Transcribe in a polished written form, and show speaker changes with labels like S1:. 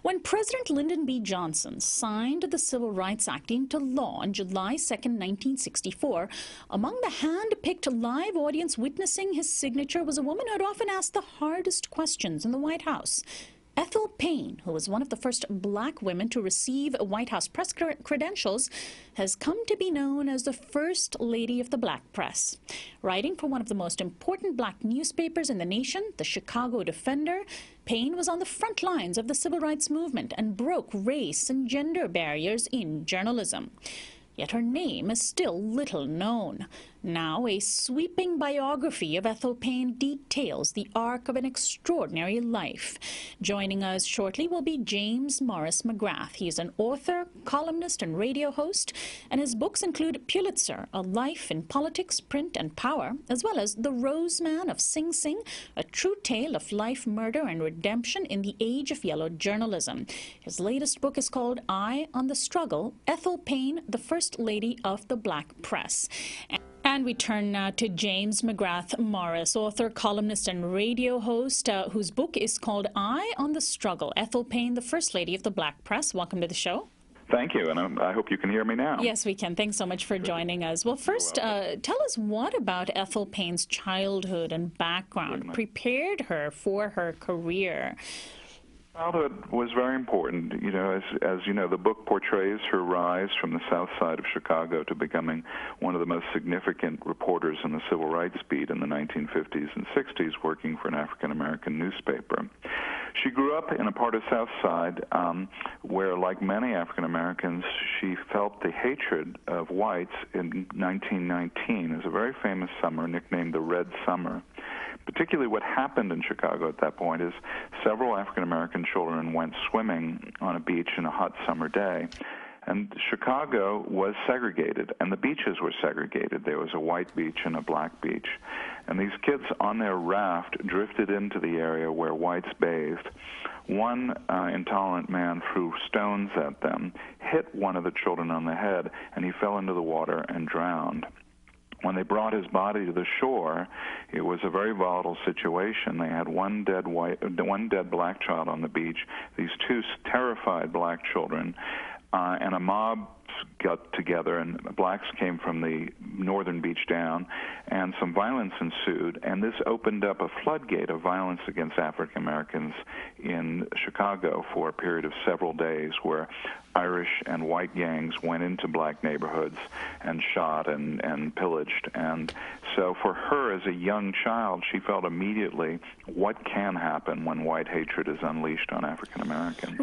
S1: When President Lyndon B. Johnson signed the Civil Rights Act into law on July 2nd, 1964, among the hand-picked live audience witnessing his signature was a woman who had often asked the hardest questions in the White House. Ethel Payne, who was one of the first black women to receive White House press credentials, has come to be known as the First Lady of the Black Press. Writing for one of the most important black newspapers in the nation, the Chicago Defender, Payne was on the front lines of the civil rights movement and broke race and gender barriers in journalism. Yet her name is still little known. Now, a sweeping biography of Ethel Payne details the arc of an extraordinary life. Joining us shortly will be James Morris McGrath. He's an author, columnist, and radio host, and his books include Pulitzer, A Life in Politics, Print, and Power, as well as The Rose Man of Sing Sing, a true tale of life, murder, and redemption in the age of yellow journalism. His latest book is called Eye on the Struggle, Ethel Payne, the First Lady of the Black Press. And we turn now to James McGrath Morris, author, columnist, and radio host, whose book is called Eye on the Struggle, Ethel Payne, the First Lady of the Black Press. Welcome to the show.
S2: Thank you, and I hope you can hear me now.
S1: Yes, we can. Thanks so much for joining us. Well, first, tell us what about Ethel Payne's childhood and background prepared her for her career?
S2: Childhood was very important. You know, as you know, the book portrays her rise from the south side of Chicago to becoming one of the most significant reporters in the civil rights beat in the 1950s and 60s, working for an African-American newspaper. She grew up in a part of South Side where, like many African-Americans, she felt the hatred of whites in 1919. It was a very famous summer nicknamed the Red Summer. Particularly what happened in Chicago at that point is several African-American children went swimming on a beach in a hot summer day. And Chicago was segregated, and the beaches were segregated. There was a white beach and a black beach. And these kids on their raft drifted into the area where whites bathed. One intolerant man threw stones at them, hit one of the children on the head, and he fell into the water and drowned. When they brought his body to the shore, it was a very volatile situation. They had one dead black child on the beach, these two terrified black children, and a mob got together, and blacks came from the northern beach down, and some violence ensued, and this opened up a floodgate of violence against African Americans in Chicago for a period of several days, where Irish and white gangs went into black neighborhoods and shot and pillaged. And so for her as a young child, she felt immediately what can happen when white hatred is unleashed on African Americans.